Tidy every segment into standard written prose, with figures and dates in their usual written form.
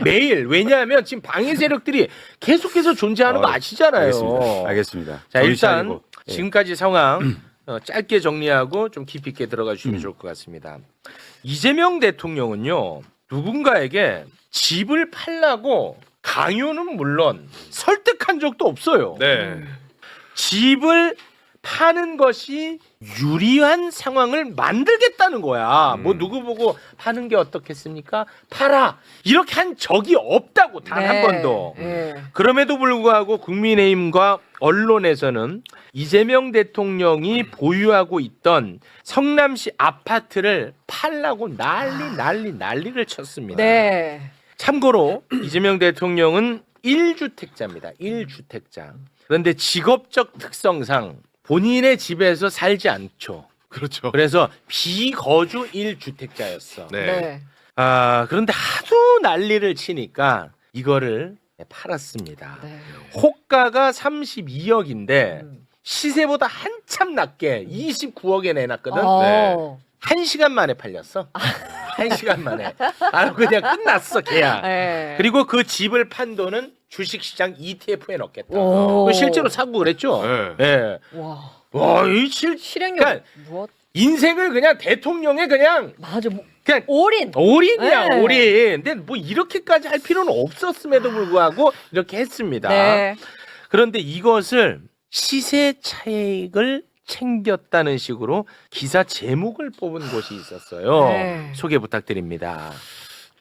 매일. 왜냐하면 지금 방해 세력들이 계속해서 존재하는 거 아시잖아요. 알겠습니다. 자, 일단 차리고. 예. 지금까지 상황 짧게 정리하고 좀 깊이 있게 들어가 주시면 좋을 것 같습니다. 이재명 대통령은요, 누군가에게 집을 팔라고 강요는 물론 설득한 적도 없어요. 네. 집을 파는 것이 유리한 상황을 만들겠다는 거야. 뭐 누구 보고 파는 게 어떻겠습니까? 팔아. 이렇게 한 적이 없다고 단 한 번도. 그럼에도 불구하고 국민의힘과 언론에서는 이재명 대통령이 보유하고 있던 성남시 아파트를 팔라고 난리를 쳤습니다. 네. 참고로 이재명 대통령은 1주택자입니다. 1주택자. 그런데 직업적 특성상 본인의 집에서 살지 않죠. 그렇죠. 그래서 비거주 1주택자였어. 네. 그런데 하도 난리를 치니까 이거를 팔았습니다. 네. 호가가 32억인데 시세보다 한참 낮게 29억에 내놨거든. 네. 1시간 만에 팔렸어. 1시간 만에. 그냥 끝났어, 계약. 네. 그리고 그 집을 판 돈은 주식시장 ETF에 넣겠다. 오. 실제로 사고 그랬죠. 네. 와, 와. 이 실행력 그러니까 무엇? 인생을 그냥 대통령의 그냥 맞아. 뭐, 그냥 올인. 올인이야, 네. 올인. 근데 뭐 이렇게까지 할 필요는 없었음에도 불구하고 이렇게 했습니다. 네. 그런데 이것을 시세 차익을 챙겼다는 식으로 기사 제목을 뽑은 곳이 있었어요. 네. 소개 부탁드립니다.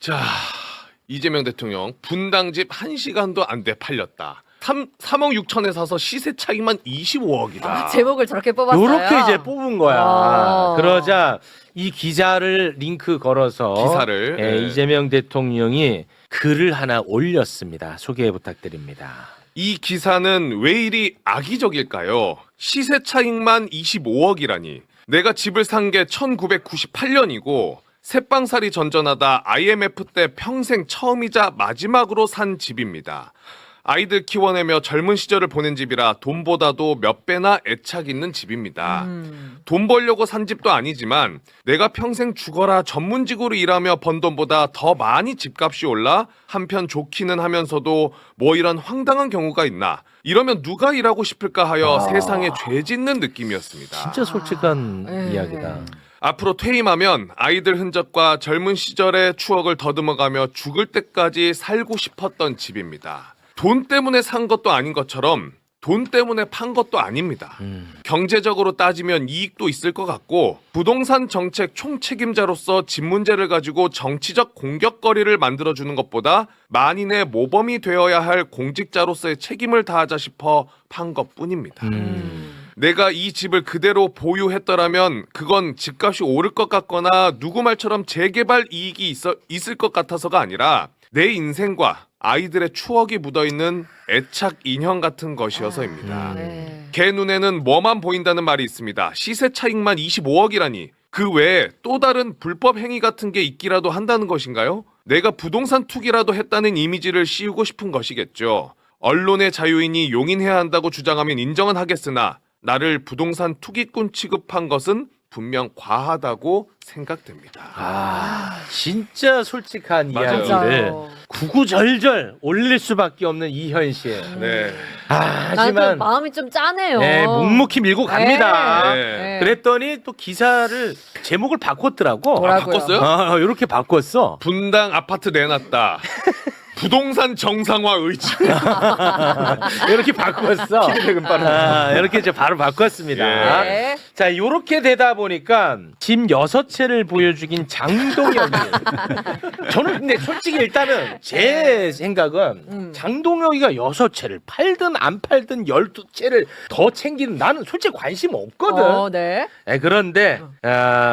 자, 이재명 대통령 분당집 1시간도 안 돼 팔렸다. 3억 6천에 사서 시세 차익만 25억이다. 제목을 저렇게 뽑았어요. 요렇게 이제 뽑은 거야. 그러자 이 기사를 링크 걸어서 기사를, 네. 이재명 대통령이 글을 하나 올렸습니다. 소개 부탁드립니다. 이 기사는 왜 이리 악의적일까요? 시세 차익만 25억이라니. 내가 집을 산 게 1998년이고 새빵살이 전전하다 IMF 때 평생 처음이자 마지막으로 산 집입니다. 아이들 키워내며 젊은 시절을 보낸 집이라 돈보다도 몇 배나 애착 있는 집입니다. 돈 벌려고 산 집도 아니지만 내가 평생 죽어라 전문직으로 일하며 번 돈보다 더 많이 집값이 올라 한편 좋기는 하면서도 뭐 이런 황당한 경우가 있나. 이러면 누가 일하고 싶을까 하여 세상에 죄 짓는 느낌이었습니다. 진짜 솔직한 이야기다. 앞으로 퇴임하면 아이들 흔적과 젊은 시절의 추억을 더듬어가며 죽을 때까지 살고 싶었던 집입니다. 돈 때문에 산 것도 아닌 것처럼 돈 때문에 판 것도 아닙니다. 경제적으로 따지면 이익도 있을 것 같고 부동산 정책 총책임자로서 집 문제를 가지고 정치적 공격거리를 만들어주는 것보다 만인의 모범이 되어야 할 공직자로서의 책임을 다하자 싶어 판 것뿐입니다. 내가 이 집을 그대로 보유했더라면 그건 집값이 오를 것 같거나 누구 말처럼 재개발 이익이 있을 것 같아서가 아니라 내 인생과 아이들의 추억이 묻어있는 애착 인형 같은 것이어서입니다. 개 눈에는 뭐만 보인다는 말이 있습니다. 시세 차익만 25억이라니 그 외에 또 다른 불법 행위 같은 게 있기라도 한다는 것인가요? 내가 부동산 투기라도 했다는 이미지를 씌우고 싶은 것이겠죠. 언론의 자유인이 용인해야 한다고 주장하면 인정은 하겠으나 나를 부동산 투기꾼 취급한 것은 분명 과하다고 생각됩니다. 진짜 솔직한 맞아요. 이야기를 맞아요. 구구절절 올릴 수밖에 없는 이 현실. 네. 나는 하지만 마음이 좀 짠해요. 네, 묵묵히 밀고 갑니다. 네. 그랬더니 또 기사를 제목을 바꿨더라고. 뭐라고요? 바꿨어요? 이렇게 바꿨어. 분당 아파트 내놨다. 부동산 정상화 의지. 이렇게 바꿨어. 이렇게 이제 바로 바꿨습니다. 네. 자, 요렇게 되다 보니까 집 6채를 보여주긴 장동혁이. 저는 근데 솔직히 일단은 제 생각은 장동혁이가 6채를 팔든 안 팔든 12채를 더 챙기는 나는 솔직히 관심 없거든. 네. 그런데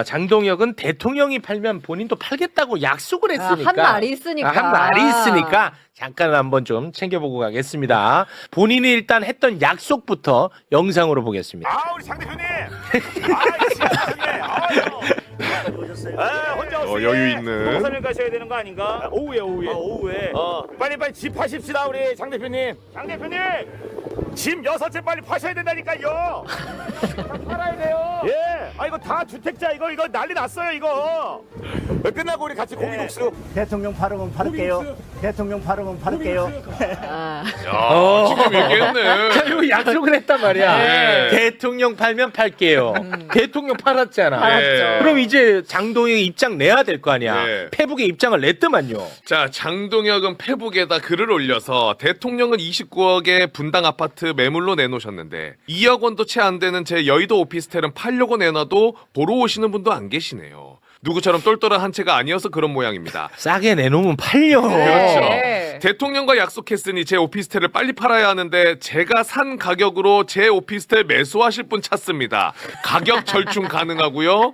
장동혁은 대통령이 팔면 본인도 팔겠다고 약속을 했으니까. 한 말이 있으니까. 한 말이 있으니까 잠깐 한번 좀 챙겨보고 가겠습니다. 본인이 일단 했던 약속부터 영상으로 보겠습니다. 우리 장 대표님. 혼자 오시네. 여유 있는. 부동산을 가셔야 되는 거 아닌가? 오후에. 오후에. 빨리 집 하십시다 우리 장 대표님. 장 대표님. 집 6채 빨리 파셔야 된다니까요. 팔아야 돼요. 예. 아 이거 다 주택자 이거 난리 났어요 이거. 끝나고 우리 같이 고기국수. 대통령 발음은 바를게요. 대통령 발음은 바를게요. 아. 야, 지금 얘기했네. 그리고 약속을 했단 말이야. 네. 대통령 팔면 팔게요. 대통령 팔았잖아. 팔았죠. 그럼 이제 장동혁 입장 내야 될 거 아니야. 네. 페북에 입장을 냈더만요. 자, 장동혁은 페북에다 글을 올려서 대통령은 29억의 분당 아파트 매물로 내놓으셨는데 2억 원도 채 안 되는 제 여의도 오피스텔은 팔려고 내놔도 보러 오시는 분도 안 계시네요. 누구처럼 똘똘한 한 채가 아니어서 그런 모양입니다. 싸게 내놓으면 팔려. 그렇죠. 네. 대통령과 약속했으니 제 오피스텔을 빨리 팔아야 하는데 제가 산 가격으로 제 오피스텔 매수하실 분 찾습니다. 가격 절충 가능하고요.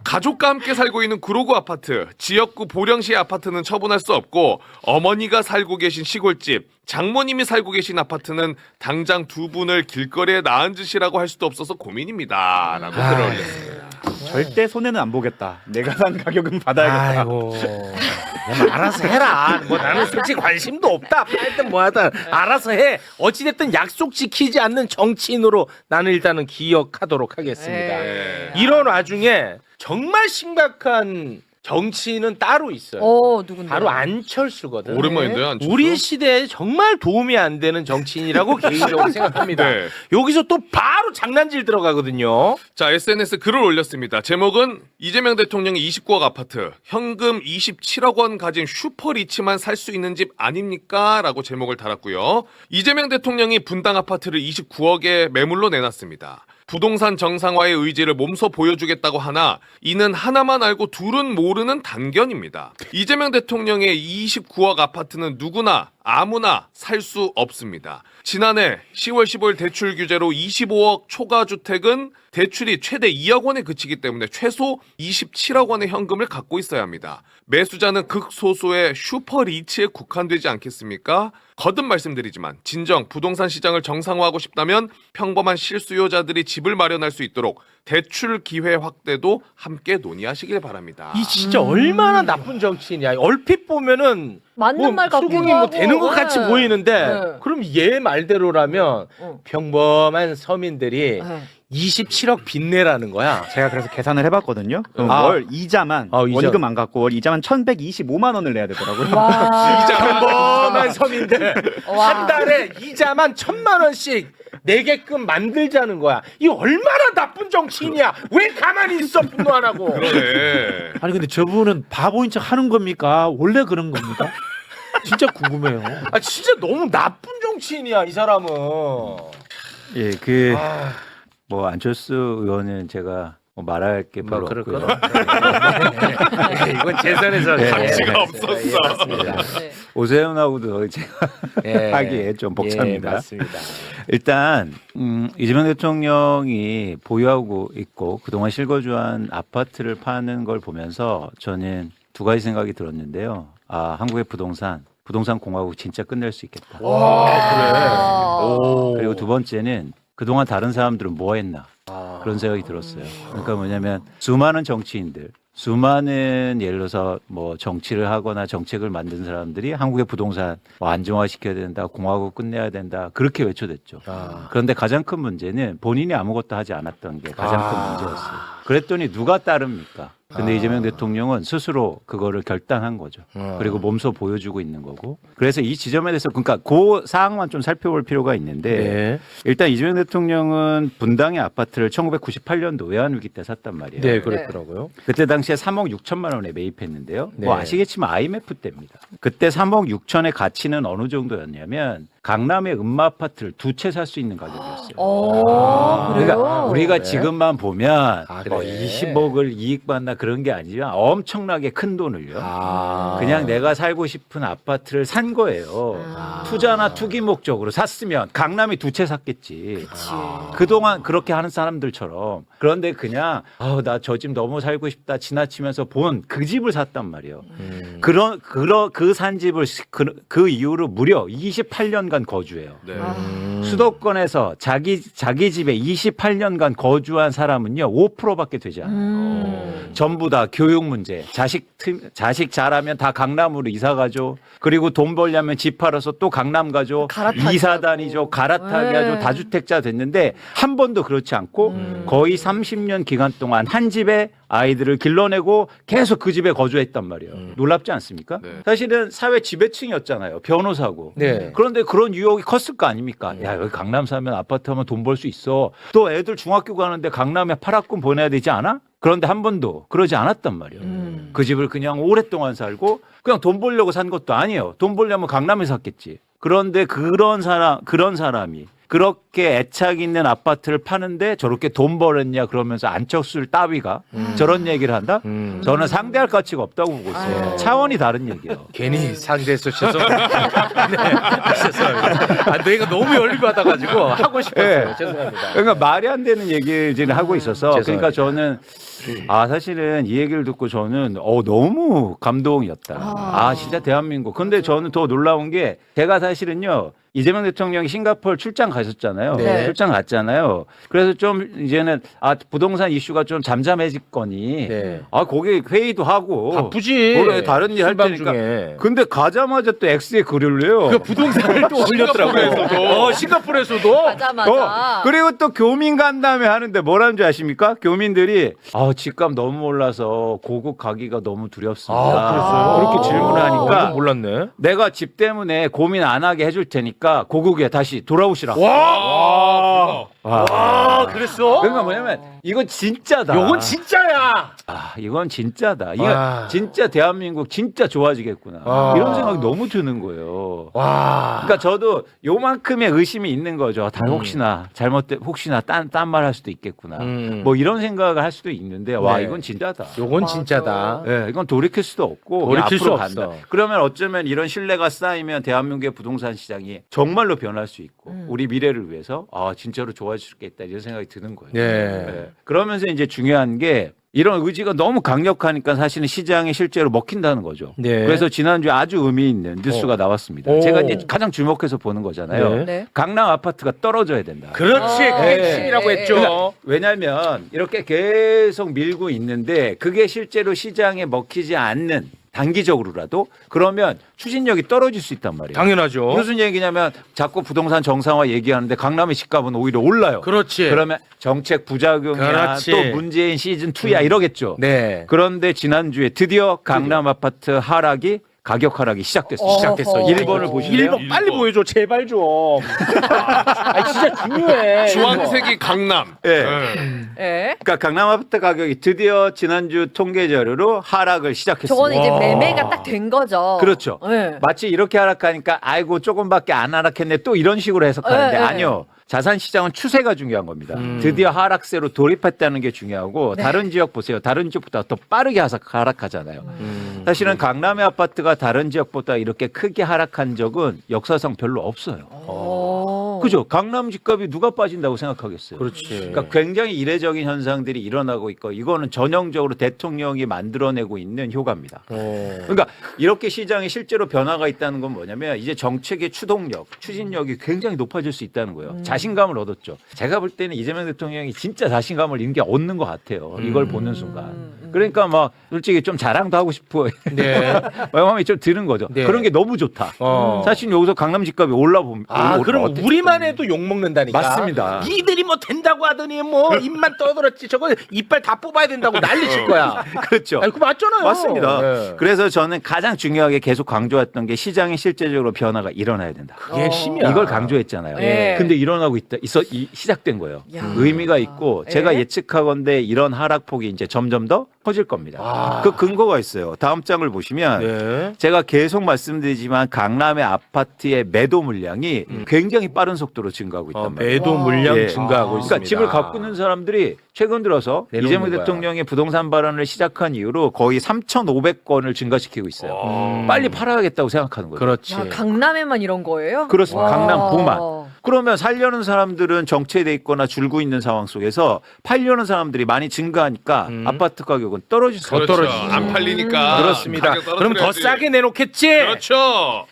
가족과 함께 살고 있는 구로구 아파트, 지역구 보령시의 아파트는 처분할 수 없고 어머니가 살고 계신 시골집, 장모님이 살고 계신 아파트는 당장 두 분을 길거리에 나앉으시라고 할 수도 없어서 고민입니다. 라고 글을 올렸습니다. 절대 손해는 안 보겠다. 내가 산 가격은 받아야겠다. 아이고. 그냥 알아서 해라. 뭐 나는 솔직히 관심도 없다. 팔든 뭐하든 알아서 해. 어찌됐든 약속 지키지 않는 정치인으로 나는 일단은 기억하도록 하겠습니다. 네. 이런 와중에 정말 심각한 정치인은 따로 있어요. 누군데? 바로 안철수거든. 오랜만인데요, 안철수? 우리 시대에 정말 도움이 안 되는 정치인이라고 개인적으로 생각합니다. 네. 여기서 또 바로 장난질 들어가거든요. 자, SNS 글을 올렸습니다. 제목은 이재명 대통령이 29억 아파트, 현금 27억 원 가진 슈퍼리치만 살 수 있는 집 아닙니까? 라고 제목을 달았고요. 이재명 대통령이 분당 아파트를 29억에 매물로 내놨습니다. 부동산 정상화의 의지를 몸소 보여주겠다고 하나 이는 하나만 알고 둘은 모르는 단견입니다. 이재명 대통령의 29억 아파트는 누구나 아무나 살 수 없습니다. 지난해 10월 15일 대출 규제로 25억 초과 주택은 대출이 최대 2억 원에 그치기 때문에 최소 27억 원의 현금을 갖고 있어야 합니다. 매수자는 극소수의 슈퍼리치에 국한되지 않겠습니까? 거듭 말씀드리지만 진정 부동산 시장을 정상화하고 싶다면 평범한 실수요자들이 집을 마련할 수 있도록 대출 기회 확대도 함께 논의하시길 바랍니다. 이 진짜 얼마나 나쁜 정치인이야. 얼핏 보면은 맞는 말 같기도 수긍이 뭐 하고. 되는 것 같이 네. 보이는데 네. 그럼 얘 말대로라면 평범한 서민들이 네. 27억 빚내라는 거야. 제가 그래서 계산을 해봤거든요. 그럼 아. 월 이자만 이자. 원리금 안 갚고 월 이자만 1,125만 원을 내야 되더라고요. 와. 평범한 서민들 와. 한 달에 이자만 1,000만 원씩 내게끔 만들자는 거야. 이 얼마나 나쁜 정치인이야. 왜 가만히 있어 분노 안 하고. 그러네. 아니 근데 저분은 바보인 척 하는 겁니까? 원래 그런 겁니까? 진짜 궁금해요. 아 진짜 너무 나쁜 정치인이야 이 사람은. 예, 뭐 안철수 의원은 제가 뭐 말할 게 별로 없고요. 네, 이건 재선에서 가치가 없었어. 네. 오세훈하고도 제가 하기에 좀 벅찹니다. 예, 맞습니다. 일단 이재명 대통령이 보유하고 있고 그동안 실거주한 아파트를 파는 걸 보면서 저는 두 가지 생각이 들었는데요. 아, 한국의 부동산 공화국 진짜 끝낼 수 있겠다. 그리고 두 번째는 그동안 다른 사람들은 뭐 했나 그런 생각이 들었어요. 그러니까 뭐냐면 수많은 정치인들, 수많은 예를 들어서 뭐 정치를 하거나 정책을 만든 사람들이 한국의 부동산 뭐 안정화시켜야 된다, 공화국 끝내야 된다 그렇게 외쳐댔죠. 그런데 가장 큰 문제는 본인이 아무것도 하지 않았던 게 가장 큰 문제였어요. 그랬더니 누가 따릅니까? 근데 이재명 대통령은 스스로 그거를 결단한 거죠. 그리고 몸소 보여주고 있는 거고. 그래서 이 지점에 대해서 그러니까 그 사항만 좀 살펴볼 필요가 있는데 네. 일단 이재명 대통령은 분당의 아파트를 1998년도 외환위기 때 샀단 말이에요. 네, 그렇더라고요. 그때 당시에 3억 6천만 원에 매입했는데요. 네. 뭐 아시겠지만 IMF 때입니다. 그때 3억 6천의 가치는 어느 정도였냐면 강남의 음마 아파트를 두 채 살 수 있는 가격이었어요. 그래요? 그러니까 우리가 네. 지금만 보면 아, 뭐 그래. 20억을 이익 받나 그런 게 아니라 엄청나게 큰 돈을요. 아. 그냥 내가 살고 싶은 아파트를 산 거예요. 투자나 투기 목적으로 샀으면 강남이 두 채 샀겠지. 그동안 그렇게 하는 사람들처럼. 그런데 그냥 나 저 집 너무 살고 싶다 지나치면서 본 그 집을 샀단 말이에요. 그 산 집을 그 이후로 무려 28년간 28년간 거주해요. 네. 수도권에서 자기 집에 28년간 거주한 사람은요 5%밖에 되지 않아요. 전부 다 교육 문제, 자식 잘하면 다 강남으로 이사 가죠. 그리고 돈 벌려면 집 팔아서 또 강남 가죠. 갈아타기하고. 이사 다니죠. 갈아타기 네. 하죠. 다주택자 됐는데 한 번도 그렇지 않고 거의 30년 기간 동안 한 집에 아이들을 길러내고 계속 그 집에 거주했단 말이에요. 놀랍지 않습니까? 네. 사실은 사회 지배층이었잖아요. 변호사고. 네. 그런데 그런 유혹이 컸을 거 아닙니까? 야, 여기 강남 살면 아파트 하면 돈 벌 수 있어. 또 애들 중학교 가는데 강남에 팔학금 보내야 되지 않아? 그런데 한 번도 그러지 않았단 말이에요. 그 집을 그냥 오랫동안 살고 그냥 돈 벌려고 산 것도 아니에요. 돈 벌려면 강남에 샀겠지. 그런데 그런 사람이 그렇게 애착 있는 아파트를 파는데 저렇게 돈 벌었냐 그러면서 안철수 따위가 저런 얘기를 한다? 저는 상대할 가치가 없다고 보고 있어요. 차원이 다른 얘기예요. 괜히 상대해서 죄송합니다. 네, 죄송합니다. 아, 내가 너무 열받아가지고 하고 싶었어요. 네. 죄송합니다. 그러니까 말이 안 되는 얘기를 지금 하고 있어서 죄송합니다. 그러니까 저는 사실은 이 얘기를 듣고 저는 너무 감동이었다. 진짜 대한민국. 근데 저는 더 놀라운 게 제가 사실은요 이재명 대통령이 싱가포르 출장 가셨잖아요. 네. 출장 갔잖아요. 그래서 좀 이제는 부동산 이슈가 좀 잠잠해졌거니. 네. 거기 회의도 하고 바쁘지. 그래, 다른 일 할 순방 테니까. 중에. 근데 가자마자 또 X에 글을 내요. 그 부동산을 또 올렸더라고요. 싱가포르에서도. 가자마자. 그리고 또 교민 간담회 하는데 뭐라는 줄 아십니까? 교민들이 집값 너무 올라서 고국 가기가 너무 두렵습니다. 그랬어요? 그렇게 질문을 하니까 이건 몰랐네. 내가 집 때문에 고민 안 하게 해줄 테니까 고국에 다시 돌아오시라. 와, 그랬어? 그러니까 뭐냐면 이건 진짜다. 요건 진짜야. 이건 진짜다. 이거 와. 진짜 대한민국 진짜 좋아지겠구나. 와. 이런 생각이 너무 드는 거예요. 와. 그러니까 저도 요만큼의 의심이 있는 거죠. 혹시나 혹시나 딴 말 할 수도 있겠구나. 뭐 이런 생각을 할 수도 있는데 와 네. 이건 진짜다. 요건 진짜다. 예, 이건 돌이킬 수도 없고 돌이킬 앞으로 수 간다. 없어. 그러면 어쩌면 이런 신뢰가 쌓이면 대한민국의 부동산 시장이 정말로 변할 수 있고 우리 미래를 위해서 진짜로 좋아질 수 있겠다 이런 생각이 드는 거예요. 네. 예. 그러면서 이제 중요한 게 이런 의지가 너무 강력하니까 사실은 시장에 실제로 먹힌다는 거죠. 네. 그래서 지난주에 아주 의미 있는 뉴스가 나왔습니다. 오. 제가 이제 가장 주목해서 보는 거잖아요. 네. 네. 강남 아파트가 떨어져야 된다. 그렇지. 그게 네. 핵심이라고 했죠. 그러니까 왜냐하면 이렇게 계속 밀고 있는데 그게 실제로 시장에 먹히지 않는 단기적으로라도 그러면 추진력이 떨어질 수 있단 말이에요. 당연하죠. 무슨 얘기냐면 자꾸 부동산 정상화 얘기하는데 강남의 집값은 오히려 올라요. 그렇지. 그러면 정책 부작용이야 그렇지. 또 문재인 시즌 2야 이러겠죠. 네. 그런데 지난주에 드디어 강남 아파트 하락이 가격 하락이 시작됐어요. 시작됐어. 1번을 보실래요? 1번 빨리 보여줘. 제발 좀. 진짜 중요해. 주황색이 강남. 예. 예. 그러니까 강남 아파트 가격이 드디어 지난주 통계 자료로 하락을 시작했습니다. 저거는 이제 매매가 딱 된 거죠. 그렇죠. 네. 마치 이렇게 하락하니까 아이고 조금밖에 안 하락했네 또 이런 식으로 해석하는데 네, 네. 아니요. 자산 시장은 추세가 중요한 겁니다. 드디어 하락세로 돌입했다는 게 중요하고 네. 다른 지역 보세요. 다른 지역보다 더 빠르게 하락하잖아요. 사실은 강남의 아파트가 다른 지역보다 이렇게 크게 하락한 적은 역사상 별로 없어요. 오. 그죠? 강남 집값이 누가 빠진다고 생각하겠어요. 그렇지. 그러니까 굉장히 이례적인 현상들이 일어나고 있고 이거는 전형적으로 대통령이 만들어내고 있는 효과입니다. 그러니까 이렇게 시장에 실제로 변화가 있다는 건 뭐냐면 이제 정책의 추동력, 추진력이 굉장히 높아질 수 있다는 거예요. 자신감을 얻었죠. 제가 볼 때는 이재명 대통령이 진짜 자신감을 이게 얻는 것 같아요. 이걸 보는 순간. 그러니까 막 솔직히 좀 자랑도 하고 싶어. 네. 마음이 좀 드는 거죠. 네. 그런 게 너무 좋다. 사실 여기서 강남 집값이 올라보면 그럼 우리만 해도 욕 먹는다니까. 맞습니다. 니들이 뭐 된다고 하더니 뭐 입만 떠들었지. 저거 이빨 다 뽑아야 된다고 난리칠 거야. 그렇죠. 아니, 그거 맞잖아요. 맞습니다. 네. 그래서 저는 가장 중요하게 계속 강조했던 게 시장에 실제적으로 변화가 일어나야 된다. 그게 힘이야. 이걸 강조했잖아요. 네. 근데 일어나고 시작된 거예요. 야. 의미가 있고 제가 네. 예측하건대 이런 하락폭이 이제 점점 더 커질 겁니다. 그 근거가 있어요. 다음 장을 보시면 네. 제가 계속 말씀드리지만 강남의 아파트의 매도 물량이 굉장히 빠른 속도로 증가하고 있단 말이에요. 매도 물량 예. 증가하고 있습니다. 그러니까 집을 갖고 있는 사람들이 최근 들어서 내놓는 이재명 거야. 대통령의 부동산 발언을 시작한 이후로 거의 3,500건을 증가시키고 있어요. 빨리 팔아야겠다고 생각하는 거예요. 그렇지. 야, 강남에만 이런 거예요? 그렇습니다. 와. 강남 부만. 그러면 살려는 사람들은 정체돼 있거나 줄고 있는 상황 속에서 팔려는 사람들이 많이 증가하니까 아파트 가격은 떨어질 수 그렇죠. 없죠. 안 팔리니까. 그렇습니다. 가격 그럼 더 떨어뜨려야지. 싸게 내놓겠지. 그렇죠.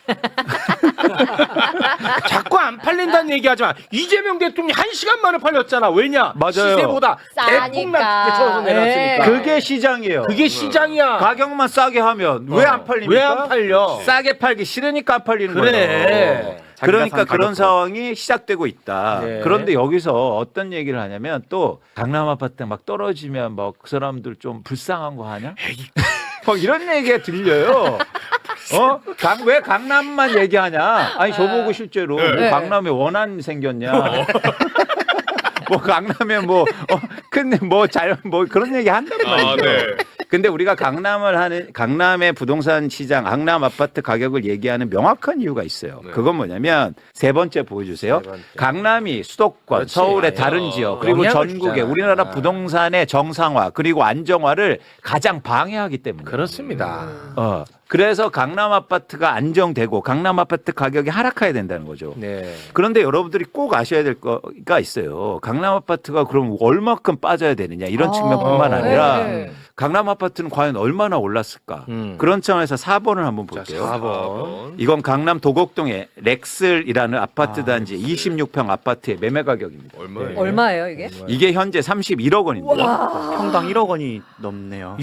자꾸 안 팔린다는 얘기하지 마. 이재명 대통령이 1시간 만에 팔렸잖아. 왜냐? 맞아요. 시세보다 싸니까. 대폭락하게 쳐서 내놨으니까. 그게 시장이에요. 그게 시장이야. 가격만 싸게 하면 왜 안 팔립니까? 왜 안 팔려? 싸게 팔기 싫으니까 안 팔리는 그래. 거예요. 자기가 그러니까 산 그런 가격으로. 상황이 시작되고 있다. 네. 그런데 여기서 어떤 얘기를 하냐면 또 강남 아파트 막 떨어지면 막 그 사람들 좀 불쌍한 거 하냐? 막 이런 얘기가 들려요. 왜 강남만 얘기하냐? 아니 저보고 실제로 왜 강남에 원한 생겼냐? 뭐 강남에 근데 뭐 그런 얘기 한단 말이죠. 네. 근데 우리가 강남의 부동산 시장, 강남 아파트 가격을 얘기하는 명확한 이유가 있어요. 네. 그건 뭐냐면 세 번째 보여주세요. 세 번째. 강남이 수도권, 그렇지. 서울의 다른 지역, 그리고 영향을 전국의 주잖아. 우리나라 부동산의 정상화 그리고 안정화를 가장 방해하기 때문에. 그렇습니다. 그래서 강남 아파트가 안정되고 강남 아파트 가격이 하락해야 된다는 거죠. 네. 그런데 여러분들이 꼭 아셔야 될 거가 있어요. 강남 아파트가 그럼 얼마큼 빠져야 되느냐 이런 측면뿐만 아니라 네. 강남 아파트는 과연 얼마나 올랐을까? 그런 차원에서 4번을 한번 볼게요. 4번. 이건 강남 도곡동의 렉슬이라는 아파트 단지 26평 아파트의 매매 가격입니다. 얼마예요? 얼마예요 이게? 이게 현재 31억 원입니다. 평당 1억 원이 넘네요.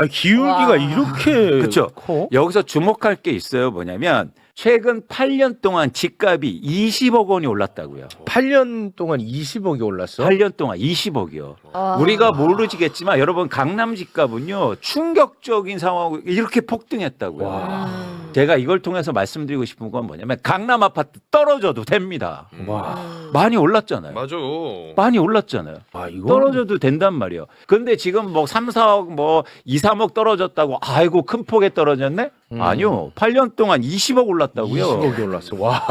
기울기가 와. 이렇게 그쵸. 커? 여기서 주목할 게 있어요. 뭐냐면 최근 8년 동안 집값이 20억 원이 올랐다고요. 8년 동안 20억이 올랐어? 8년 동안 20억이요. 아. 우리가 모르시겠지만 여러분 강남 집값은요 충격적인 상황 이렇게 폭등했다고요. 제가 이걸 통해서 말씀드리고 싶은 건 뭐냐면 강남 아파트 떨어져도 됩니다. 와. 많이 올랐잖아요. 맞아. 많이 올랐잖아요. 이거 떨어져도 된단 말이에요. 근데 지금 뭐 3, 4억 2, 3억 떨어졌다고 아이고 큰 폭에 떨어졌네? 아니요. 8년 동안 20억 올랐다고요. 20억이 올랐어. 와.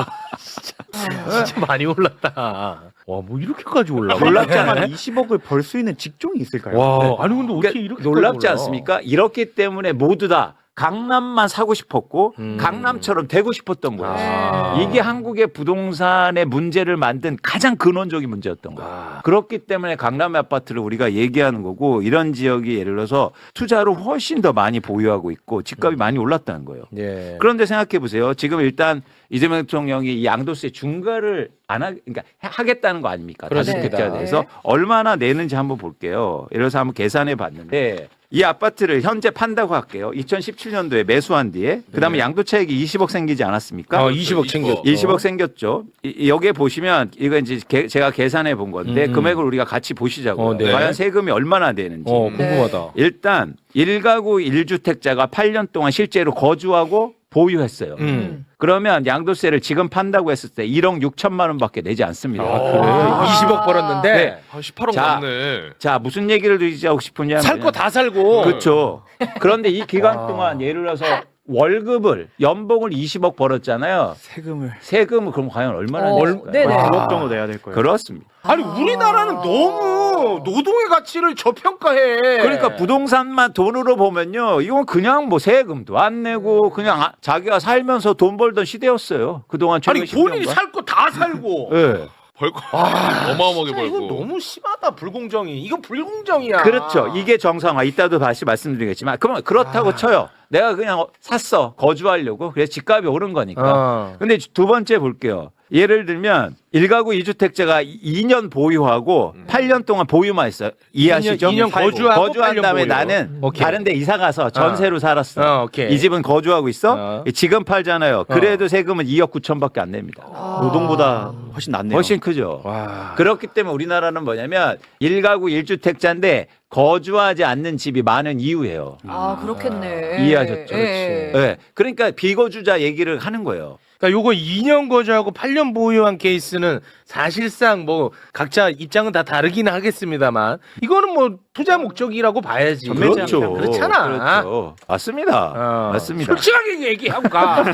진짜 많이 올랐다. 와, 뭐 이렇게까지 올라? 놀랍지만 20억을 벌 수 있는 직종이 있을까요? 와, 아니 근데 어떻게 그러니까 이렇게 놀랍지 않습니까? 이렇기 때문에 모두 다 강남만 사고 싶었고 강남처럼 되고 싶었던 거예요. 아. 이게 한국의 부동산의 문제를 만든 가장 근원적인 문제였던 거예요. 아. 그렇기 때문에 강남의 아파트를 우리가 얘기하는 거고 이런 지역이 예를 들어서 투자로 훨씬 더 많이 보유하고 있고 집값이 많이 올랐다는 거예요. 예. 그런데 생각해 보세요. 지금 일단 이재명 대통령이 이 양도세 중과를 그러니까 하겠다는 거 아닙니까? 그렇습니다. 다주택자에 대해서 얼마나 내는지 한번 볼게요. 예를 들어서 한번 계산해 봤는데 이 아파트를 현재 판다고 할게요. 2017년도에 매수한 뒤에 그다음에 양도 차익이 20억 생기지 않았습니까? 20억 챙겼죠. 20억 생겼죠. 여기에 보시면 이거 이제 제가 계산해 본 건데 금액을 우리가 같이 보시자고요. 네. 과연 세금이 얼마나 되는지. 궁금하다. 일단 1가구 1주택자가 8년 동안 실제로 거주하고 보유했어요. 그러면 양도세를 지금 판다고 했을 때 1억 6천만 원밖에 내지 않습니다. 그래? 20억 벌었는데 네. 한 18억 자, 넘네. 자, 무슨 얘기를 드리자고 싶으냐면 살 거 다 살고. 그렇죠. 그런데 이 기간 동안 예를 들어서 연봉을 20억 벌었잖아요. 세금을 그럼 과연 얼마나 냈을까요? 네네. 9억 정도 내야 될 거예요. 그렇습니다. 아니 우리나라는 너무 노동의 가치를 저평가해. 그러니까 부동산만 돈으로 보면요. 이건 그냥 뭐 세금도 안 내고 그냥 자기가 살면서 돈 벌던 시대였어요. 그동안 아니 최근 본인이 10년간. 살 거 다 살고. 네. 벌거 어마어마하게 진짜 이거 벌고. 너무 심하다 불공정이. 이거 불공정이야. 그렇죠. 이게 정상화. 이따도 다시 말씀드리겠지만 그러면 그렇다고 쳐요. 내가 그냥 샀어. 거주하려고. 그래서 집값이 오른 거니까. 근데 두 번째 볼게요. 예를 들면 1가구 2주택자가 2년 보유하고 8년 동안 보유만 했어요. 이해하시죠? 2년 거주하고 거주한 8년 다음에 보유. 나는 오케이. 다른 데 이사 가서 전세로 살았어. 오케이. 이 집은 거주하고 있어. 지금 팔잖아요. 그래도 세금은 2억 9천밖에 안 냅니다. 노동보다 훨씬 낫네요. 훨씬 크죠. 와. 그렇기 때문에 우리나라는 뭐냐면 1가구 1주택자인데 거주하지 않는 집이 많은 이유예요. 아 그렇겠네. 이해하셨죠? 예. 네. 그러니까 비거주자 얘기를 하는 거예요. 그러니까 요거 2년 거주하고 8년 보유한 케이스는 사실상 뭐 각자 입장은 다 다르긴 하겠습니다만 이거는 뭐 투자 목적이라고 봐야지. 그렇죠. 그렇잖아. 그렇죠. 맞습니다. 맞습니다. 솔직하게 얘기하고 가.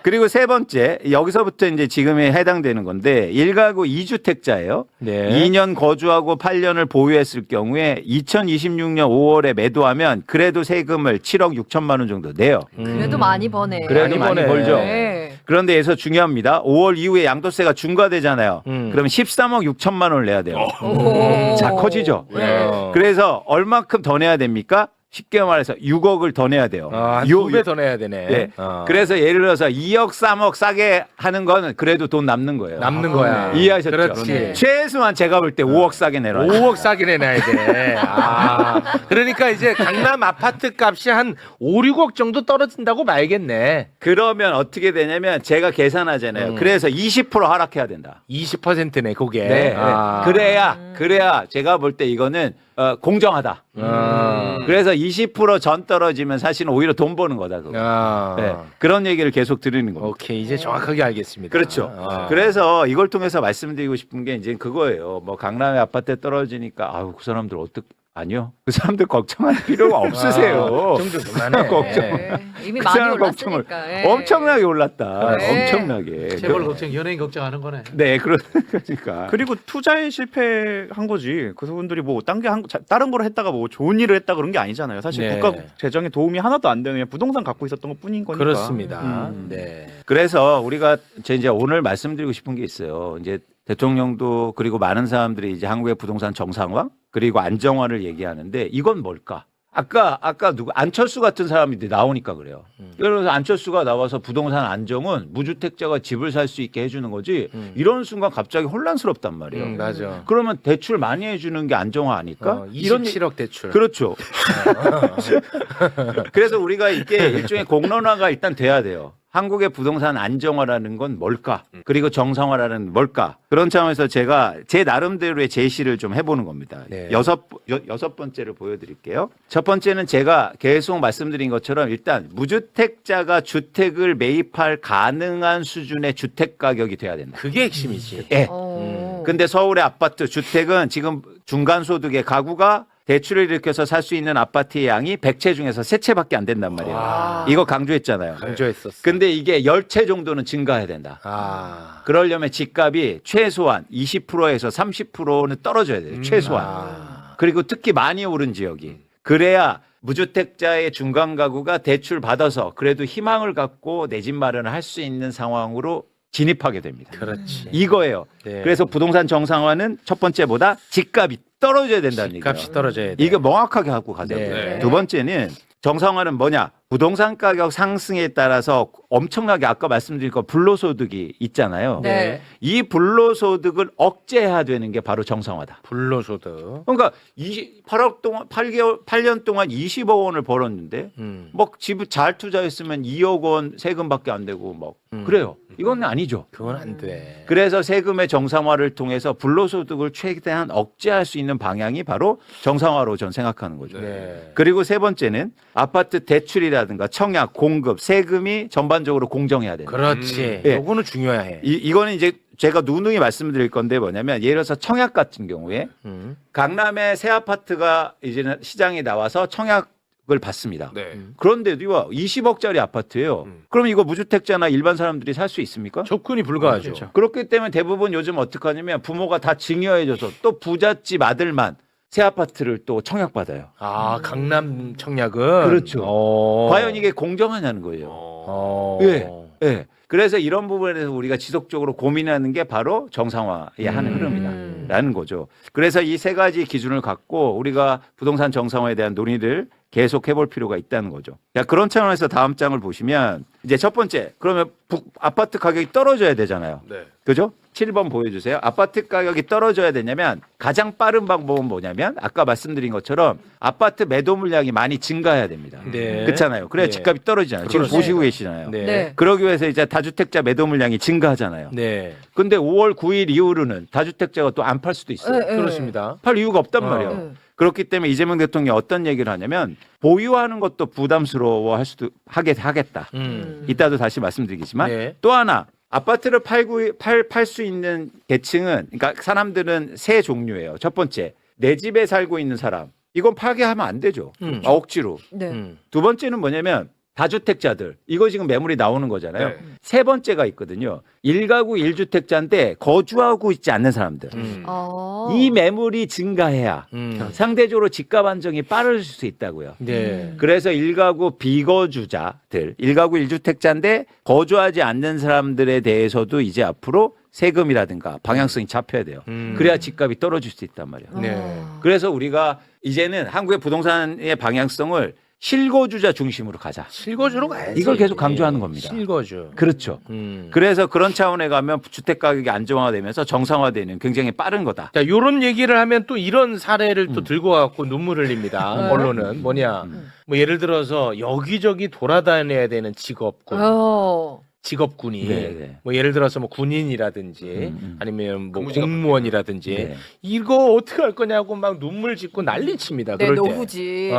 그리고 세 번째, 여기서부터 이제 지금에 해당되는 건데 1가구 2주택자예요. 네. 2년 거주하고 8년을 보유했을 경우에 2026년 5월에 매도하면 그래도 세금을 7억 6천만 원 정도 내요. 그래도 많이 버네. 그래도 많이 벌죠. 네. 그런데 여기서 중요합니다. 5월 이후에 양도세가 중과되잖아요. 그러면 13억 6천만 원을 내야 돼요. 오. 자, 커지죠. 네. 그래서 얼마큼 더 내야 됩니까? 쉽게 말해서 6억을 더 내야 돼요. 한 요- 2배 더 내야 되네. 네. 그래서 예를 들어서 2억, 3억 싸게 하는 거는 그래도 돈 남는 거예요. 남는 거야. 이해하셨죠? 그렇지. 네. 최소한 제가 볼 때 5억 싸게 내놔요. 5억 싸게 내놔야 돼. 그러니까 이제 강남 아파트 값이 한 5, 6억 정도 떨어진다고 말겠네. 그러면 어떻게 되냐면 제가 계산하잖아요. 그래서 20% 하락해야 된다. 20%네, 그게. 네. 그래야 제가 볼 때 이거는 공정하다. 그래서 20% 전 떨어지면 사실은 오히려 돈 버는 거다. 그거. 네. 그런 얘기를 계속 드리는 겁니다. 오케이, 이제 정확하게 알겠습니다. 그렇죠. 그래서 이걸 통해서 말씀드리고 싶은 게 이제 그거예요. 뭐 강남의 아파트에 떨어지니까 아유 그 사람들 아니요. 그 사람들 걱정할 필요가 없으세요. 그 정도 그만해. 걱정. 네. 이미 그 많이 사람 걱정을 올랐으니까. 예. 엄청나게 올랐다. 네. 엄청나게. 재벌 걱정, 연예인 걱정하는 거네. 네, 그러니까. 그리고 투자에 실패한 거지. 그분들이 뭐 다른 걸 했다가 뭐 좋은 일을 했다 그런 게 아니잖아요. 사실 네. 국가 재정에 도움이 하나도 안 되는 그냥 부동산 갖고 있었던 것 뿐인 거니까. 그렇습니다. 네. 그래서 우리가 이제 오늘 말씀드리고 싶은 게 있어요. 이제 대통령도 그리고 많은 사람들이 이제 한국의 부동산 정상화 그리고 안정화를 얘기하는데 이건 뭘까? 아까 누구 안철수 같은 사람이 나오니까 그래요. 그래서 안철수가 나와서 부동산 안정은 무주택자가 집을 살 수 있게 해주는 거지. 이런 순간 갑자기 혼란스럽단 말이에요. 맞아. 그러면 대출 많이 해주는 게 안정화 아닐까? 27억 대출. 그렇죠. 그래서 우리가 이게 일종의 공론화가 일단 돼야 돼요. 한국의 부동산 안정화라는 건 뭘까? 그리고 정상화라는 뭘까? 그런 차원에서 제가 제 나름대로의 제시를 좀 해보는 겁니다. 네. 여섯 번째를 보여드릴게요. 첫 번째는 제가 계속 말씀드린 것처럼 일단 무주택자가 주택을 매입할 가능한 수준의 주택 가격이 돼야 된다. 그게 핵심이지. 예. 오. 근데 서울의 아파트 주택은 지금 중간소득의 가구가 대출을 일으켜서 살 수 있는 아파트의 양이 100채 중에서 3채밖에 안 된단 말이에요. 와. 이거 강조했잖아요. 강조했었어. 근데 이게 10채 정도는 증가해야 된다. 그러려면 집값이 최소한 20%에서 30%는 떨어져야 돼요. 최소한. 그리고 특히 많이 오른 지역이. 그래야 무주택자의 중간 가구가 대출 받아서 그래도 희망을 갖고 내 집 마련을 할 수 있는 상황으로 진입하게 됩니다. 그렇지. 이거예요. 네. 그래서 부동산 정상화는 첫 번째보다 집값이 떨어져야 된다는 얘기예요. 값이 떨어져야 돼. 이거 명확하게 하고 가자고요. 네. 두 번째는 정상화는 뭐냐? 부동산 가격 상승에 따라서 엄청나게 아까 말씀드린 거 불로소득이 있잖아요. 네. 이 불로소득을 억제해야 되는 게 바로 정상화다. 불로소득. 그러니까 8년 동안 20억 원을 벌었는데 뭐 집 잘 투자했으면 2억 원 세금밖에 안 되고 뭐 그래요. 이건 아니죠. 그건 안 돼. 그래서 세금의 정상화를 통해서 불로소득을 최대한 억제할 수 있는 방향이 바로 정상화로 전 생각하는 거죠. 네. 그리고 세 번째는 아파트 대출이라든가 청약, 공급, 세금이 전반적으로 공정해야 된다. 그렇지. 예. 요거는 중요해. 이거는 이제 제가 누누이 말씀드릴 건데 뭐냐면 예를 들어서 청약 같은 경우에 강남에 새 아파트가 이제는 시장에 나와서 청약을 받습니다. 네. 그런데도요 20억짜리 아파트예요. 그럼 이거 무주택자나 일반 사람들이 살 수 있습니까? 조건이 불가하죠. 그렇죠. 그렇기 때문에 대부분 요즘 어떻게 하냐면 부모가 다 증여해줘서 또 부잣집 아들만 새 아파트를 또 청약받아요. 강남 청약은 그렇죠. 과연 이게 공정하냐는 거예요. 예. 예. 그래서 이런 부분에서 우리가 지속적으로 고민하는 게 바로 정상화에 하는 흐름이다라는 거죠. 그래서 이 세 가지 기준을 갖고 우리가 부동산 정상화에 대한 논의를 계속 해볼 필요가 있다는 거죠. 그런 차원에서 다음 장을 보시면 이제 첫 번째 그러면 아파트 가격이 떨어져야 되잖아요. 네. 그죠? 7번 보여주세요. 아파트 가격이 떨어져야 되냐면 가장 빠른 방법은 뭐냐면 아까 말씀드린 것처럼 아파트 매도 물량이 많이 증가해야 됩니다. 네. 그렇잖아요. 그래야 네. 집값이 떨어지잖아요. 지금 그렇죠. 보시고 계시잖아요. 네. 네. 그러기 위해서 이제 다주택자 매도 물량이 증가하잖아요. 네. 근데 5월 9일 이후로는 다주택자가 또 안 팔 수도 있어요. 네, 네. 그렇습니다. 팔 이유가 없단 말이에요. 네. 그렇기 때문에 이재명 대통령이 어떤 얘기를 하냐면 보유하는 것도 부담스러워 할 수도 하겠다. 이따도 다시 말씀드리겠지만 네. 또 하나 아파트를 팔 수 있는 계층은 그러니까 사람들은 세 종류예요. 첫 번째 내 집에 살고 있는 사람 이건 팔게 하면 안 되죠. 억지로. 네. 두 번째는 뭐냐면 다주택자들 이거 지금 매물이 나오는 거잖아요. 네. 세 번째가 있거든요. 1가구 1주택자인데 거주하고 있지 않는 사람들. 이 매물이 증가해야 상대적으로 집값 안정이 빠를 수 있다고요. 네. 그래서 1가구 비거주자들, 1가구 1주택자인데 거주하지 않는 사람들에 대해서도 이제 앞으로 세금이라든가 방향성이 잡혀야 돼요. 그래야 집값이 떨어질 수 있단 말이에요. 네. 그래서 우리가 이제는 한국의 부동산의 방향성을 실거주자 중심으로 가자. 실거주로 가야지. 이걸 계속 강조하는 겁니다. 실거주. 그렇죠. 그래서 그런 차원에 가면 주택 가격이 안정화되면서 정상화되는 굉장히 빠른 거다. 자, 요런 얘기를 하면 또 이런 사례를 또 들고 와갖고 눈물 흘립니다. 언론은 뭐냐. 뭐 예를 들어서 여기저기 돌아다녀야 되는 직업군. 직업군이 네. 뭐 예를 들어서 뭐 군인이라든지 아니면 뭐 근무지가 공무원이라든지 네. 이거 어떻게 할 거냐고 막 눈물 짓고 난리칩니다. 네, 그럴 때. 노후지.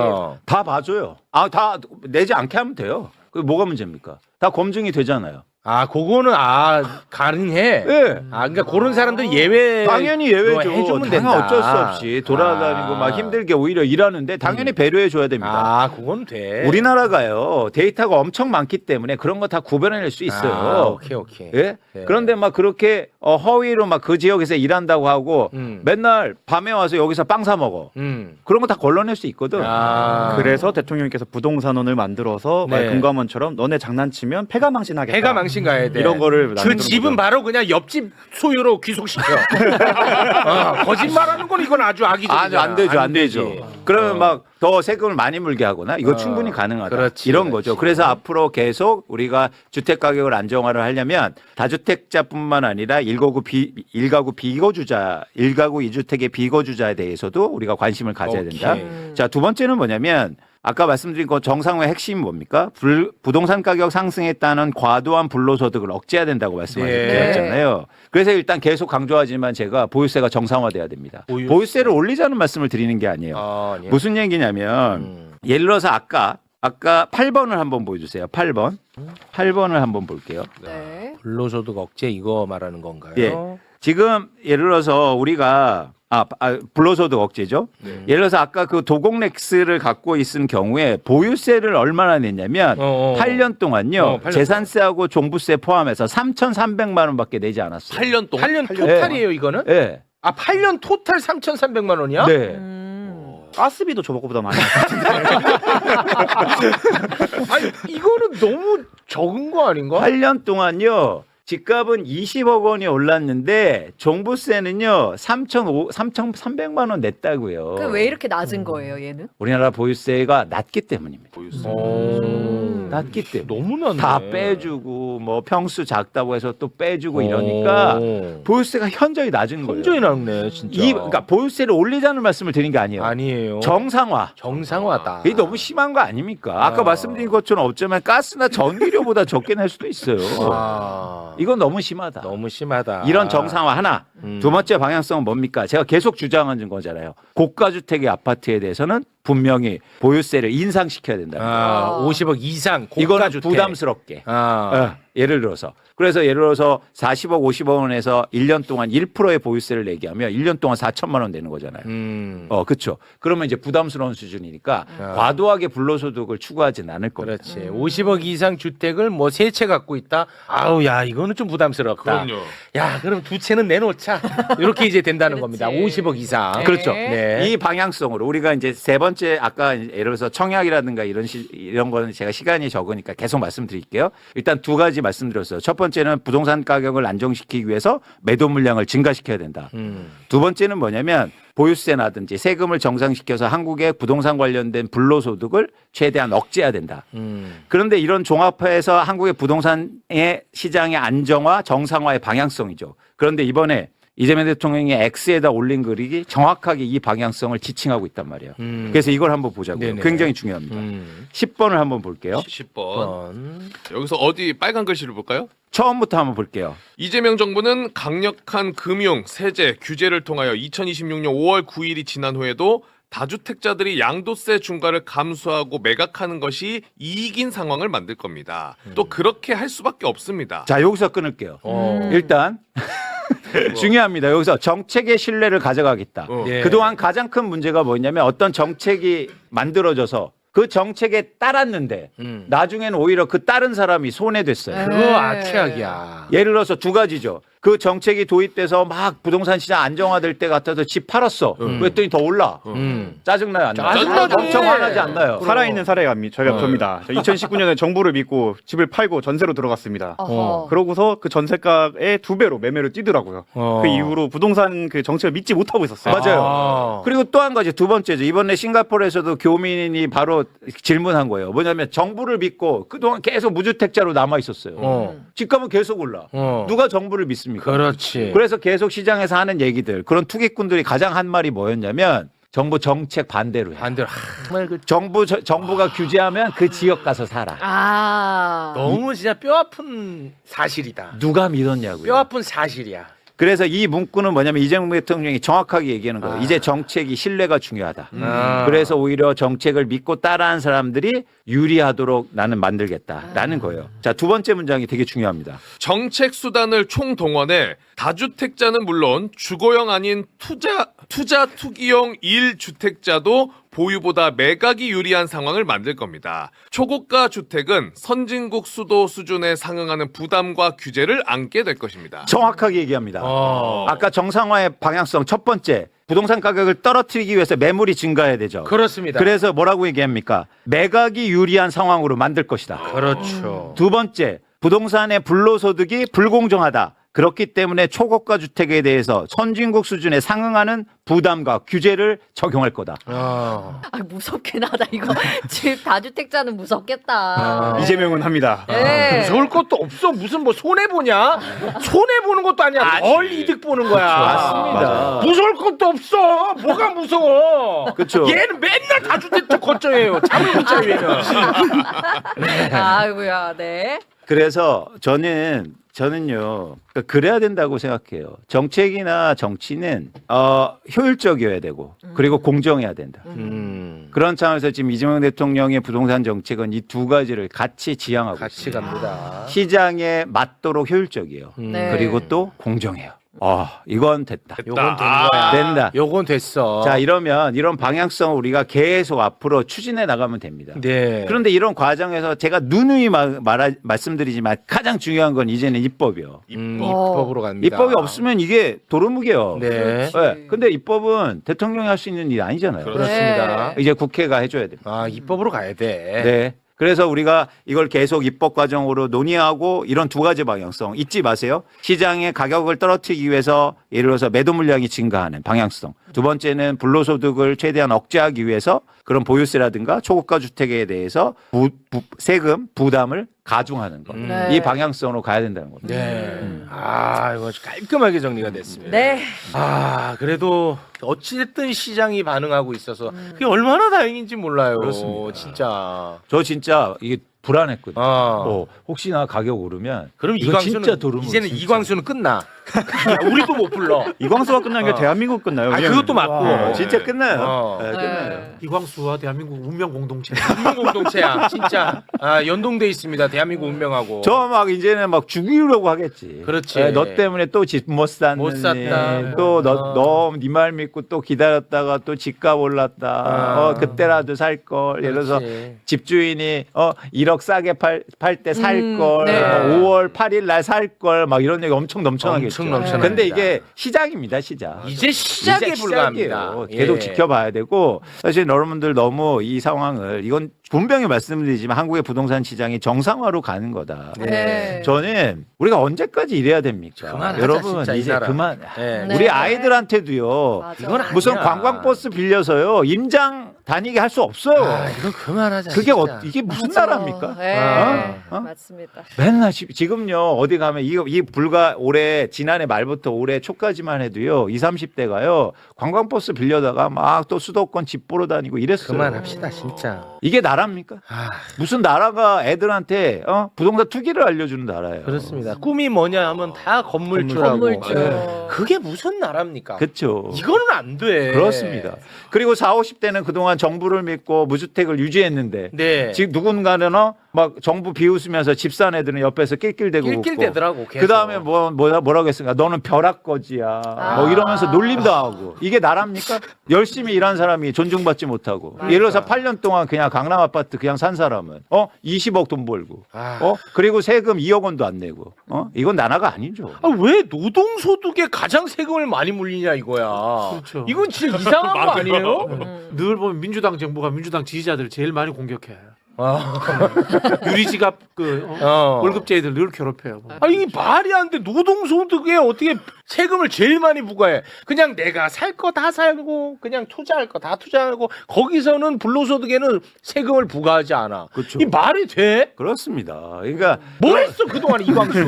다 봐줘요. 다 내지 않게 하면 돼요. 그게 뭐가 문제입니까? 다 검증이 되잖아요. 아, 그거는 가능해. 네. 아, 그러니까 그런 사람들 예외. 당연히 예외죠. 해주면 당연 된다. 어쩔 수 없이 돌아다니고 막 힘들게 오히려 일하는데 당연히 배려해 줘야 됩니다. 아, 그건 돼. 우리나라가요 데이터가 엄청 많기 때문에 그런 거 다 구별해낼 수 있어요. 아, 오케이. 예? 네. 그런데 막 그렇게 허위로 막 그 지역에서 일한다고 하고 맨날 밤에 와서 여기서 빵 사 먹어. 그런 거 다 걸러낼 수 있거든. 아. 그래서 대통령께서 부동산원을 만들어서 네. 금감원처럼 너네 장난치면 폐가망신하겠다. 해가 망신 가야 돼. 이런 거를 그 만드는 집은 거죠. 바로 그냥 옆집 소유로 귀속시켜. 거짓말하는 건 이건 아주 악의적이야. 안 되죠. 그러면 막 더 세금을 많이 물게 하거나 이거 충분히 가능하다. 그렇지, 이런 그렇지. 거죠. 그래서 앞으로 계속 우리가 주택 가격을 안정화를 하려면 다주택자뿐만 아니라 1가구 비거주자, 1가구 2주택의 비거주자에 대해서도 우리가 관심을 가져야 된다. 오케이. 자, 두 번째는 뭐냐면 아까 말씀드린 그 정상화의 핵심이 뭡니까? 부동산 가격 상승에 따른 과도한 불로소득을 억제해야 된다고 말씀하셨잖아요. 그래서 일단 계속 강조하지만 제가 보유세가 정상화돼야 됩니다. 보유세를 올리자는 말씀을 드리는 게 아니에요. 아, 예. 무슨 얘기냐면 예를 들어서 아까 8번을 한번 보여주세요. 8번을 한번 볼게요. 네. 불로소득 억제 이거 말하는 건가요? 예. 지금 예를 들어서 우리가 불로소득 억제죠. 예를 들어서 아까 그 도공렉스를 갖고 있은 경우에 보유세를 얼마나 냈냐면 8년 동안요. 8년 재산세하고 종부세 포함해서 3,300만 원밖에 내지 않았어요. 8년 동안 8년 토탈이에요, 이거는? 네. 아, 8년 토탈 3,300만 원이야? 네. 가스비도 저거보다 많이 아니, 이거는 너무 적은 거 아닌가? 8년 동안요. 집값은 20억 원이 올랐는데 종부세는요 3,300만 원 냈다고요. 그 왜 이렇게 낮은 거예요, 얘는? 우리나라 보유세가 낮기 때문입니다. 보유세. 낮기 때문에 너무 낮네. 다 빼주고 뭐 평수 작다고 해서 또 빼주고 이러니까 보유세가 현저히 낮은 거예요. 현저히 낮네, 진짜. 그러니까 보유세를 올리자는 말씀을 드린 게 아니에요. 아니에요. 정상화다. 이게 너무 심한 거 아닙니까? 아까 아. 말씀드린 것처럼 어쩌면 가스나 전기료보다 적게 낼 수도 있어요. 이건 너무 심하다. 너무 심하다. 이런 정상화 하나. 두 번째 방향성은 뭡니까? 제가 계속 주장하는 거잖아요. 고가주택의 아파트에 대해서는 분명히 보유세를 인상시켜야 된다. 50억 이상 이거는 고가주택. 부담스럽게. 아. 예를 들어서. 그래서 예를 들어서 40억, 50억 원에서 1년 동안 1%의 보유세를 내게 하면 1년 동안 4천만 원 되는 거잖아요. 그렇죠. 그러면 이제 부담스러운 수준이니까 과도하게 불로소득을 추구하진 않을 겁니다. 그렇지. 50억 이상 주택을 뭐 세 채 갖고 있다. 아우, 야, 이거는 좀 부담스럽다. 그럼요. 야, 그럼 두 채는 내놓자. 이렇게 이제 된다는 그렇지. 겁니다. 50억 이상. 네. 그렇죠. 네. 이 방향성으로 우리가 이제 세 번째 아까 예를 들어서 청약이라든가 이런 거는 제가 시간이 적으니까 계속 말씀드릴게요. 일단 두 가지 말씀드렸어요. 첫 번째는 부동산 가격을 안정시키기 위해서 매도 물량을 증가시켜야 된다. 두 번째는 뭐냐면 보유세라든지 세금을 정상시켜서 한국의 부동산 관련된 불로소득을 최대한 억제해야 된다. 그런데 이런 종합해서 한국의 부동산의 시장의 안정화, 정상화의 방향성이죠. 그런데 이번에 이재명 대통령이 X에다 올린 글이 정확하게 이 방향성을 지칭하고 있단 말이에요. 그래서 이걸 한번 보자고요. 네네. 굉장히 중요합니다. 10번을 한번 볼게요. 10번. 여기서 어디 빨간 글씨를 볼까요? 처음부터 한번 볼게요. 이재명 정부는 강력한 금융, 세제, 규제를 통하여 2026년 5월 9일이 지난 후에도 다주택자들이 양도세 중과를 감수하고 매각하는 것이 이익인 상황을 만들 겁니다. 또 그렇게 할 수밖에 없습니다. 자, 여기서 끊을게요. 일단 중요합니다. 여기서 정책의 신뢰를 가져가겠다. 어. 예. 그동안 가장 큰 문제가 뭐냐면 어떤 정책이 만들어져서 그 정책에 따랐는데 나중에는 오히려 그 따른 사람이 손해됐어요. 그거 악취악이야. 예를 들어서 두 가지죠. 그 정책이 도입돼서 막 부동산 시장 안정화될 때 같아서 집 팔았어. 그랬더니 더 올라. 짜증나요, 안 나요? 짜증나지. 엄청 화나지 않나요? 살아있는 사례가 저희가 접니다. 2019년에 정부를 믿고 집을 팔고 전세로 들어갔습니다. 어허. 그러고서 그 전세가의 2배로 매매로 뛰더라고요. 그 이후로 부동산 그 정책을 믿지 못하고 있었어요. 맞아요. 그리고 또 한 가지 두 번째죠. 이번에 싱가포르에서도 교민이 바로 질문한 거예요. 뭐냐면 정부를 믿고 그동안 계속 무주택자로 남아 있었어요. 집값은 계속 올라. 누가 정부를 믿습니까? 그렇지. 그래서 계속 시장에서 하는 얘기들 그런 투기꾼들이 가장 한 말이 뭐였냐면 정부 정책 반대로 해. 반대로 정말 그 정부가 규제하면 그 지역 가서 살아. 아. 너무 진짜 뼈 아픈 사실이다. 누가 믿었냐고요. 뼈 아픈 사실이야. 그래서 이 문구는 뭐냐면 이재명 대통령이 정확하게 얘기하는 거예요. 이제 정책이 신뢰가 중요하다. 그래서 오히려 정책을 믿고 따라한 사람들이 유리하도록 나는 만들겠다라는 거예요. 자, 두 번째 문장이 되게 중요합니다. 정책 수단을 총동원해 다주택자는 물론 주거용 아닌 투기용 1주택자도 보유보다 매각이 유리한 상황을 만들 겁니다. 초고가 주택은 선진국 수도 수준에 상응하는 부담과 규제를 안게 될 것입니다. 정확하게 얘기합니다. 아까 정상화의 방향성 첫 번째, 부동산 가격을 떨어뜨리기 위해서 매물이 증가해야 되죠. 그렇습니다. 그래서 뭐라고 얘기합니까? 매각이 유리한 상황으로 만들 것이다. 그렇죠. 두 번째, 부동산의 불로소득이 불공정하다. 그렇기 때문에 초고가 주택에 대해서 선진국 수준에 상응하는 부담과 규제를 적용할 거다. 아, 무섭긴 하다 이거. 집 다주택자는 무섭겠다. 이재명은 합니다. 네. 무서울 것도 없어. 무슨 뭐 손해 보냐? 손해 보는 것도 아니야. 덜 이득 보는 거야. 맞습니다. 무서울 것도 없어. 뭐가 무서워? 그쵸. 얘는 맨날 다주택자 걱정해요. 잠을 못 자요 얘는. 아이고야, 네. 그래서 저는요 그래야 된다고 생각해요. 정책이나 정치는 효율적이어야 되고 그리고 공정해야 된다. 그런 차원에서 지금 이재명 대통령의 부동산 정책은 이 두 가지를 같이 지향하고 같이 있습니다. 갑니다. 시장에 맞도록 효율적이에요. 네. 그리고 또 공정해요. 이건 됐다. 요건 된 거야. 된다. 요건 됐어. 자, 이러면 이런 방향성을 우리가 계속 앞으로 추진해 나가면 됩니다. 네. 그런데 이런 과정에서 제가 누누이 말씀드리지만 가장 중요한 건 이제는 입법이요. 입법으로 갑니다. 입법이 없으면 이게 도루묵이에요. 네. 네. 근데 입법은 대통령이 할 수 있는 일이 아니잖아요. 그렇습니다. 이제 국회가 해줘야 됩니다. 아, 입법으로 가야 돼. 네. 그래서 우리가 이걸 계속 입법 과정으로 논의하고 이런 두 가지 방향성 잊지 마세요. 시장의 가격을 떨어뜨리기 위해서 예를 들어서 매도 물량이 증가하는 방향성. 두 번째는 불로소득을 최대한 억제하기 위해서 그런 보유세라든가 초고가 주택에 대해서 세금 부담을 가중하는 것. 네. 이 방향성으로 가야 된다는 겁니다. 네. 아, 이거 깔끔하게 정리가 됐습니다. 네. 아, 그래도 어찌됐든 시장이 반응하고 있어서 그게 얼마나 다행인지 몰라요. 그렇습니다. 진짜. 저 진짜 이게 불안했거든요. 어. 혹시나 가격 오르면 그럼 이건 이광수는 진짜 도루묵. 이제는 진짜. 이광수는 끝나. 우리도 못 불러. 이광수가 끝나는 게 대한민국 끝나요. 아, 왜냐면 그것도 맞고. 진짜 끝나요. 어. 네, 끝나요. 이광수와 대한민국 운명 공동체. 운명 공동체야. 진짜. 아, 연동돼 있습니다. 대한민국 운명하고. 저 막 이제는 막 죽이려고 하겠지. 그렇지. 네, 너 때문에 또 집 못 샀느니. 못 샀다. 너 네 말 믿고 또 기다렸다가 또 집값 올랐다. 그때라도 살 걸. 예를 들어서 그렇지. 집주인이 1억 싸게 팔 때 살 걸. 네. 5월 8일 날 살 걸. 막 이런 얘기 엄청 넘쳐나겠죠. 엄청 넘쳐납니다. 근데 이게 시작입니다, 시작. 이제 시작에 이제 불과합니다. 시작이에요. 계속 예. 지켜봐야 되고 사실 여러분들 너무 이 상황을 이건 분명히 말씀드리지만 한국의 부동산 시장이 정상화로 가는 거다. 네. 저는 우리가 언제까지 이래야 됩니까? 그만하자, 여러분 진짜 이 이제 나라. 그만. 네. 네. 우리 아이들한테도요. 맞아. 이건 아니야. 무슨 관광버스 빌려서요 임장 다니게 할 수 없어요. 아, 이거 그만하자. 그게 진짜. 이게 무슨 맞아. 나라입니까? 네. 어? 맞습니다. 맨날 지금요 어디 가면 이 불과 올해 지난해 말부터 올해 초까지만 해도요 20, 30대가요 관광버스 빌려다가 막 또 수도권 집 보러 다니고 이랬어요. 그만합시다, 진짜. 이게 나라입니까? 아, 무슨 나라가 애들한테 부동산 투기를 알려주는 나라예요. 그렇습니다. 꿈이 뭐냐 하면 다 건물주라고. 건물주. 예. 그게 무슨 나라입니까? 그렇죠. 이거는 안 돼. 그렇습니다. 그리고 40, 50대는 그동안 정부를 믿고 무주택을 유지했는데 네. 지금 누군가는 막 정부 비웃으면서 집산 애들은 옆에서 낄낄대고 웃고. 낄낄대더라고. 계속. 그 다음에 뭐라고 했습니까? 너는 벼락거지야. 뭐 이러면서 놀림도 하고. 이게 나랍니까? 열심히 일한 사람이 존중받지 못하고. 예를 들어서 8년 동안 그냥 강남 아파트 그냥 산 사람은 20억 돈 벌고. 그리고 세금 2억 원도 안 내고. 이건 나라가 아니죠. 아, 왜 노동소득에 가장 세금을 많이 물리냐 이거야. 그렇죠. 이건 진짜 이상한 거 아니에요? 늘 보면 민주당 정부가 민주당 지지자들을 제일 많이 공격해. 아. 유리지갑 월급쟁이들 늘 괴롭혀요. 아, 이게 말이 안 돼. 노동소득에 어떻게 세금을 제일 많이 부과해. 그냥 내가 살 거 다 살고 그냥 투자할 거 다 투자하고 거기서는 불로소득에는 세금을 부과하지 않아. 그렇죠. 이 말이 돼? 그렇습니다. 그러니까 뭘 했어 그동안 이광수.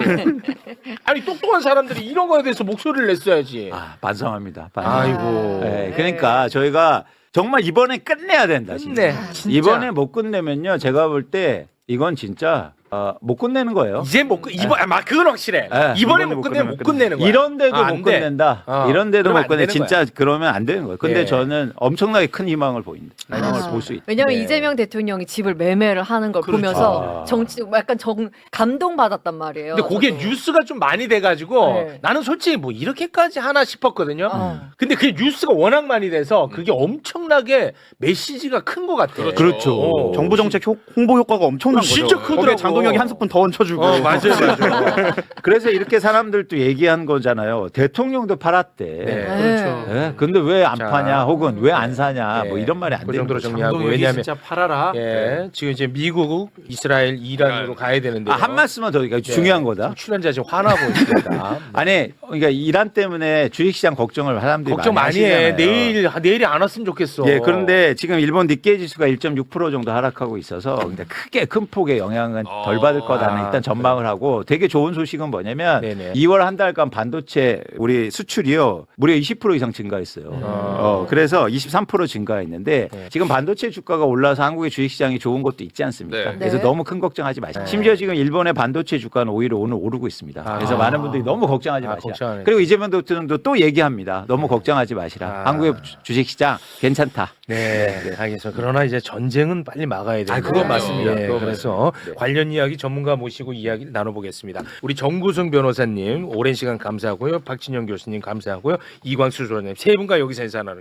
아니 똑똑한 사람들이 이런 거에 대해서 목소리를 냈어야지. 반성합니다. 아이고. 네, 그러니까 저희가 정말 이번에 끝내야 된다. 끝내. 진짜. 이번에 못 끝내면요. 제가 볼 때 이건 진짜 못 끝내는 거예요. 이제 그건 확실해. 네, 이번에 못 끝내면 못 끝내는 거야. 이런데도 안 못 돼. 끝낸다. 어. 이런데도 그러면 못 안 끝내. 되는 진짜 그러면 안 되는 거예요. 근데 예. 저는 엄청나게 큰 희망을 보인다. 희망을 볼 수 있다. 왜냐면 네. 이재명 대통령이 집을 매매를 하는 걸 그렇죠. 보면서 약간 감동 받았단 말이에요. 근데 그게 저도. 뉴스가 좀 많이 돼가지고 네. 나는 솔직히 뭐 이렇게까지 하나 싶었거든요. 근데 그게 뉴스가 워낙 많이 돼서 그게 엄청나게 메시지가 큰 것 같아. 그렇죠. 정부 정책 홍보 효과가 엄청난 거죠. 진짜 크더라고. 거기에 장동혁이 한 스푼 더 얹혀주고. 맞아요. 그래서 이렇게 사람들도 얘기한 거잖아요. 대통령도 팔았대. 네. 그렇죠. 예? 근데 왜 안 자, 파냐 혹은 왜 안 사냐 네. 뭐 이런 말이 안 그 되는 정도로 거죠. 정리하고 장동혁이 왜냐하면 진짜 팔아라. 예, 지금 이제 미국, 이스라엘, 이란으로 가야 되는데 한 말씀만 더 드릴게요. 중요한 거다. 출연자 지금 화나고 있습니다. 아니 그러니까 이란 때문에 주식시장 걱정을 사람들이 걱정 많이 해. 하시잖아요. 내일이 안 왔으면 좋겠어. 예, 그런데 지금 일본 니케이 지수가 1.6% 정도 하락하고 있어서 근데 크게 큰 폭의 영향은 덜 받을 거다는 일단 전망을 하고 되게 좋은 소식은 뭐냐면 네네. 2월 한 달간 반도체 우리 수출이요 무려 20% 이상 증가했어요. 그래서 23% 증가했는데 네. 지금 반도체 주가가 올라서 한국의 주식시장이 좋은 것도 있지 않습니까? 네. 그래서 네. 너무 큰 걱정하지 마시고 네. 심지어 지금 일본의 반도체 주가는 오히려 오늘 오르고 있습니다. 그래서 많은 분들이 너무 걱정하지 마시라. 걱정하네. 그리고 이재명 대통령도 또 얘기합니다. 너무 걱정하지 마시라. 한국의 주식시장 괜찮다. 네, 알겠습니다. 그러나 이제 전쟁은 빨리 막아야 돼요. 그건 맞습니다. 예, 그건 그래서 맞습니다. 네. 관련 이야기 전문가 모시고 이야기를 나눠보겠습니다. 우리 정구승 변호사님 오랜 시간 감사하고요. 박진영 교수님 감사하고요. 이광수 소장님 세 분과 여기서 인사 나누.